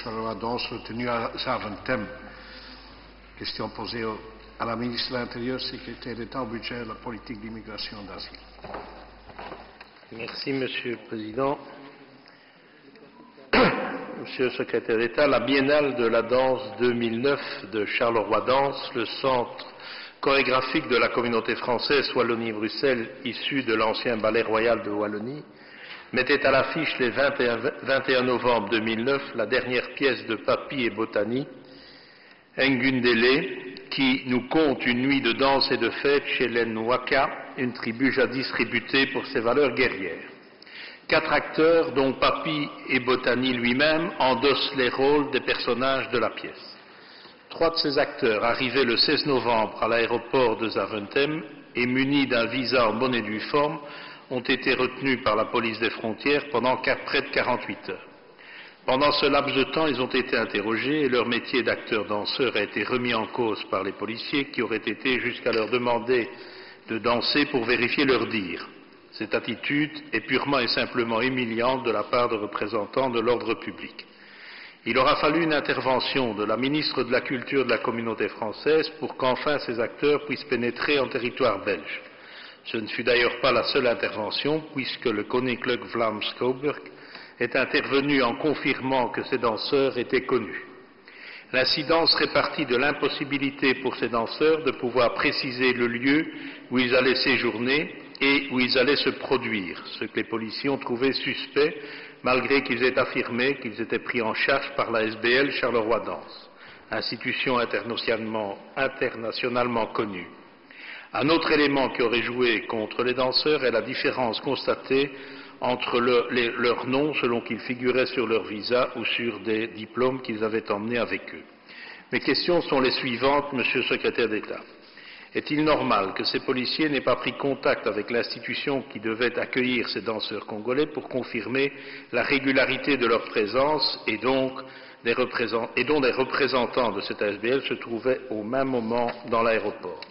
Charleroi-Danse retenu à Zaventem. Question posée à la ministre de l'Intérieur, secrétaire d'État au budget et à la politique d'immigration et d'asile. Merci, Monsieur le Président. Monsieur le secrétaire d'État, la Biennale de la danse 2009 de Charleroi-Danse, le centre chorégraphique de la communauté française Wallonie-Bruxelles, issu de l'ancien ballet royal de Wallonie, mettait à l'affiche les 21 novembre 2009 la dernière pièce de Papy et Bottani, Ngundele, qui nous conte une nuit de danse et de fête chez les Nwaka, une tribu jadis réputée pour ses valeurs guerrières. 4 acteurs, dont Papy et Bottani lui-même, endossent les rôles des personnages de la pièce. 3 de ces acteurs, arrivés le 16 novembre à l'aéroport de Zaventem et munis d'un visa en bonne et due forme, ont été retenus par la police des frontières pendant près de 48 heures. Pendant ce laps de temps, ils ont été interrogés et leur métier d'acteur-danseur a été remis en cause par les policiers qui auraient été jusqu'à leur demander de danser pour vérifier leur dire. Cette attitude est purement et simplement humiliante de la part de représentants de l'ordre public. Il aura fallu une intervention de la ministre de la Culture de la communauté française pour qu'enfin ces acteurs puissent pénétrer en territoire belge. Ce ne fut d'ailleurs pas la seule intervention, puisque le Koninklijk Vlaams Schouwburg est intervenu en confirmant que ces danseurs étaient connus. L'incident serait parti de l'impossibilité pour ces danseurs de pouvoir préciser le lieu où ils allaient séjourner et où ils allaient se produire, ce que les policiers ont trouvé suspect, malgré qu'ils aient affirmé qu'ils étaient pris en charge par la SBL Charleroi-Danse, institution internationalement connue. Un autre élément qui aurait joué contre les danseurs est la différence constatée entre leurs noms selon qu'ils figuraient sur leur visa ou sur des diplômes qu'ils avaient emmenés avec eux. Mes questions sont les suivantes, Monsieur le secrétaire d'État. Est-il normal que ces policiers n'aient pas pris contact avec l'institution qui devait accueillir ces danseurs congolais pour confirmer la régularité de leur présence et dont des représentants de cette SBL se trouvaient au même moment dans l'aéroport?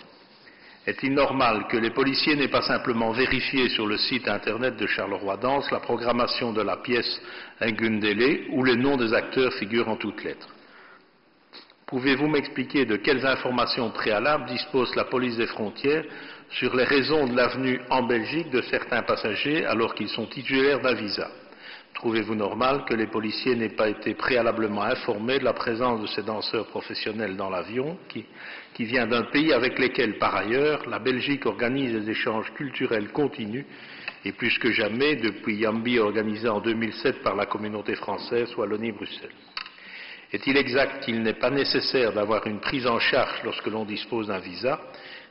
Est-il normal que les policiers n'aient pas simplement vérifié sur le site internet de Charleroi-Danse la programmation de la pièce Ngundele où les noms des acteurs figurent en toutes lettres? Pouvez-vous m'expliquer de quelles informations préalables dispose la police des frontières sur les raisons de l'avenue en Belgique de certains passagers alors qu'ils sont titulaires d'un visa? Trouvez-vous normal que les policiers n'aient pas été préalablement informés de la présence de ces danseurs professionnels dans l'avion qui vient d'un pays avec lequel, par ailleurs, la Belgique organise des échanges culturels continus et plus que jamais depuis Yambi organisé en 2007 par la communauté française Wallonie-Bruxelles? Est-il exact qu'il n'est pas nécessaire d'avoir une prise en charge lorsque l'on dispose d'un visa?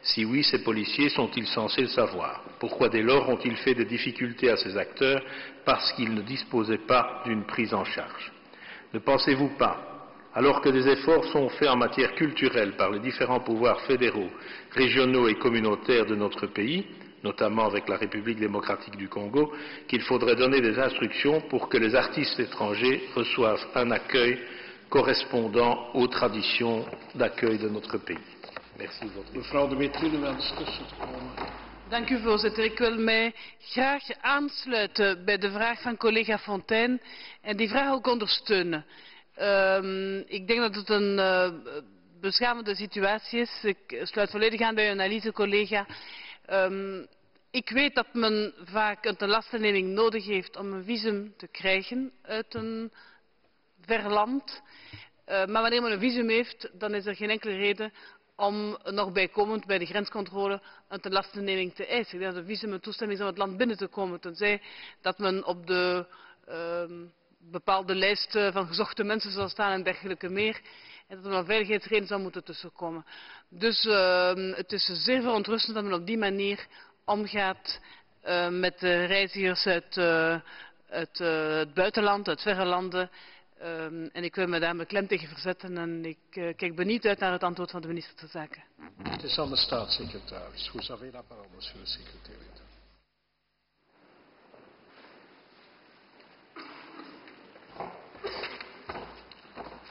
Si oui, ces policiers sont-ils censés le savoir? Pourquoi dès lors ont-ils fait des difficultés à ces acteurs parce qu'ils ne disposaient pas d'une prise en charge? Ne pensez-vous pas, alors que des efforts sont faits en matière culturelle par les différents pouvoirs fédéraux, régionaux et communautaires de notre pays, notamment avec la République démocratique du Congo, qu'il faudrait donner des instructions pour que les artistes étrangers reçoivent un accueil correspondant aux traditions d'accueil de notre pays? Merci. Mevrouw de Wetrie, u wenst tussen te komen. Dank u, voorzitter. Ik wil mij graag aansluiten bij de vraag van collega Fontijn en die vraag ook ondersteunen. Ik denk dat het een beschamende situatie is. Ik sluit volledig aan bij uw analyse, collega. Ik weet dat men vaak een tenlastenneming nodig heeft om een visum te krijgen uit een ver land. Maar wanneer men een visum heeft, dan is er geen enkele reden om nog bijkomend bij de grenscontrole een tenlastenneming te eisen. Ik denk dat een visum een toestemming is om het land binnen te komen, tenzij dat men op de bepaalde lijst van gezochte mensen zal staan en dergelijke meer. En dat er een veiligheidsreden zou moeten tussenkomen. Dus het is zeer verontrustend dat men op die manier omgaat met de reizigers uit het buitenland, uit verre landen. En ik wil me daar beklem tegen verzetten en ik kijk benieuwd uit naar het antwoord van de minister van Zaken. Het is aan de staatssecretaris. Vous avez la parole, monsieur le secrétaire d'État.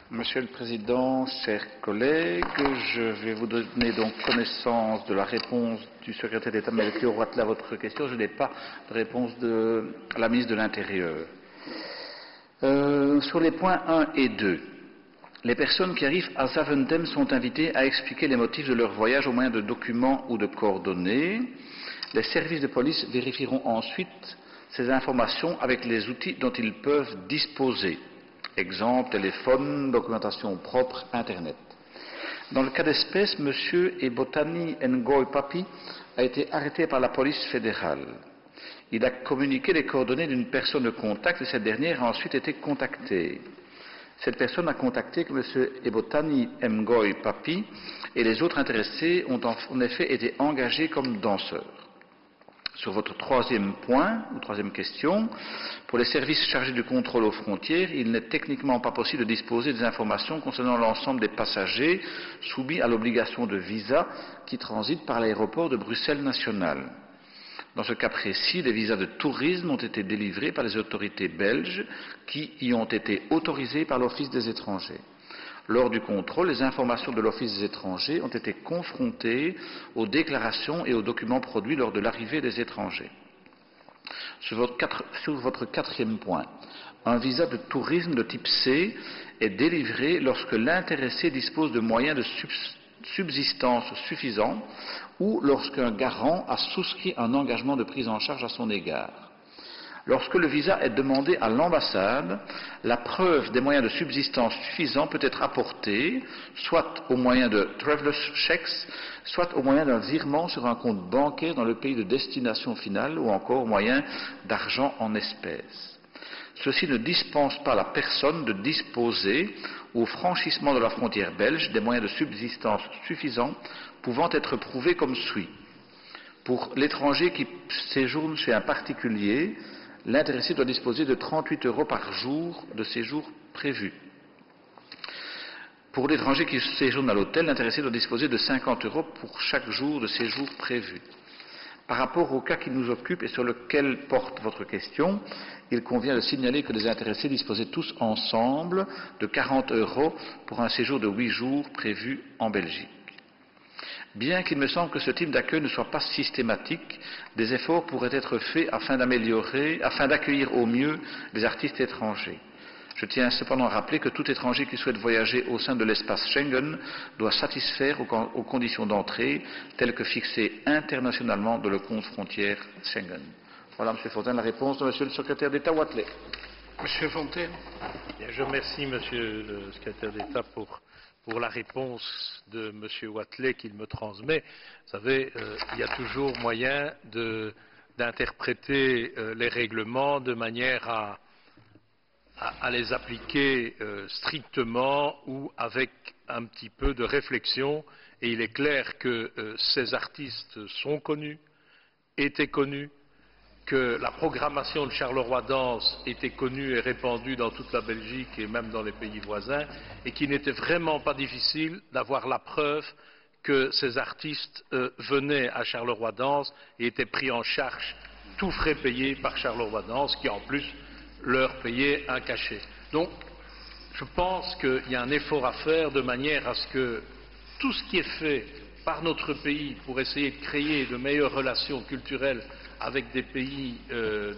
Monsieur le Président, chers collègues, je vais vous donner donc connaissance de la réponse du secrétaire d'État Melchior Roitelet à votre question. Je n'ai pas de réponse de la ministre de l'Intérieur. Sur les points 1 et 2, les personnes qui arrivent à Zaventem sont invitées à expliquer les motifs de leur voyage au moyen de documents ou de coordonnées. Les services de police vérifieront ensuite ces informations avec les outils dont ils peuvent disposer. Exemple, téléphone, documentation propre, Internet. Dans le cas d'espèce, M. Ebotani Ngoy Papi a été arrêté par la police fédérale. Il a communiqué les coordonnées d'une personne de contact et cette dernière a ensuite été contactée. Cette personne a contacté que M. Ebotani Ngoy Papi et les autres intéressés ont en effet été engagés comme danseurs. Sur votre troisième point, ou troisième question, pour les services chargés du contrôle aux frontières, il n'est techniquement pas possible de disposer des informations concernant l'ensemble des passagers soumis à l'obligation de visa qui transitent par l'aéroport de Bruxelles National. Dans ce cas précis, les visas de tourisme ont été délivrés par les autorités belges qui y ont été autorisées par l'Office des étrangers. Lors du contrôle, les informations de l'Office des étrangers ont été confrontées aux déclarations et aux documents produits lors de l'arrivée des étrangers. Sur votre quatrième point, un visa de tourisme de type C est délivré lorsque l'intéressé dispose de moyens de subsistance suffisants ou lorsqu'un garant a souscrit un engagement de prise en charge à son égard. Lorsque le visa est demandé à l'ambassade, la preuve des moyens de subsistance suffisants peut être apportée, soit au moyen de travelers checks, soit au moyen d'un virement sur un compte bancaire dans le pays de destination finale, ou encore au moyen d'argent en espèces. Ceci ne dispense pas la personne de disposer, au franchissement de la frontière belge, des moyens de subsistance suffisants pouvant être prouvés comme suit. Pour l'étranger qui séjourne chez un particulier, l'intéressé doit disposer de 38 € par jour de séjour prévu. Pour l'étranger qui séjourne à l'hôtel, l'intéressé doit disposer de 50 € pour chaque jour de séjour prévu. Par rapport au cas qui nous occupe et sur lequel porte votre question, il convient de signaler que les intéressés disposaient tous ensemble de 40 € pour un séjour de 8 jours prévu en Belgique. Bien qu'il me semble que ce type d'accueil ne soit pas systématique, des efforts pourraient être faits afin d'accueillir au mieux les artistes étrangers. Je tiens cependant à rappeler que tout étranger qui souhaite voyager au sein de l'espace Schengen doit satisfaire aux conditions d'entrée telles que fixées internationalement dans le compte frontière Schengen. Voilà, M. Fontaine, la réponse de M. le secrétaire d'État Wathelet. M. Fontaine. Je remercie M. le secrétaire d'État pour la réponse de M. Wathelet qu'il me transmet. Vous savez, il y a toujours moyen d'interpréter les règlements de manière à les appliquer strictement ou avec un petit peu de réflexion. Et il est clair que ces artistes sont connus, étaient connus, que la programmation de Charleroi Danse était connue et répandue dans toute la Belgique et même dans les pays voisins, et qu'il n'était vraiment pas difficile d'avoir la preuve que ces artistes venaient à Charleroi Danse et étaient pris en charge, tous frais payés par Charleroi Danse, qui en plus leur payait un cachet. Donc, je pense qu'il y a un effort à faire de manière à ce que tout ce qui est fait par notre pays pour essayer de créer de meilleures relations culturelles avec des pays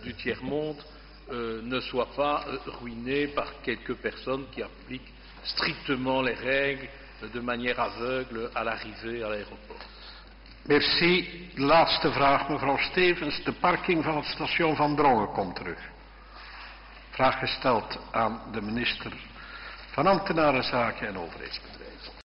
du tiers-monde ne soit pas ruiné par quelques personnes qui appliquent strictement les règles de manière aveugle à l'arrivée à l'aéroport. Merci. De laatste vraag, mevrouw Stevens. De parking van het station Van Drongen komt terug. Vraag gesteld aan de minister van Ambtenarenzaken en Overheidsbedrijven.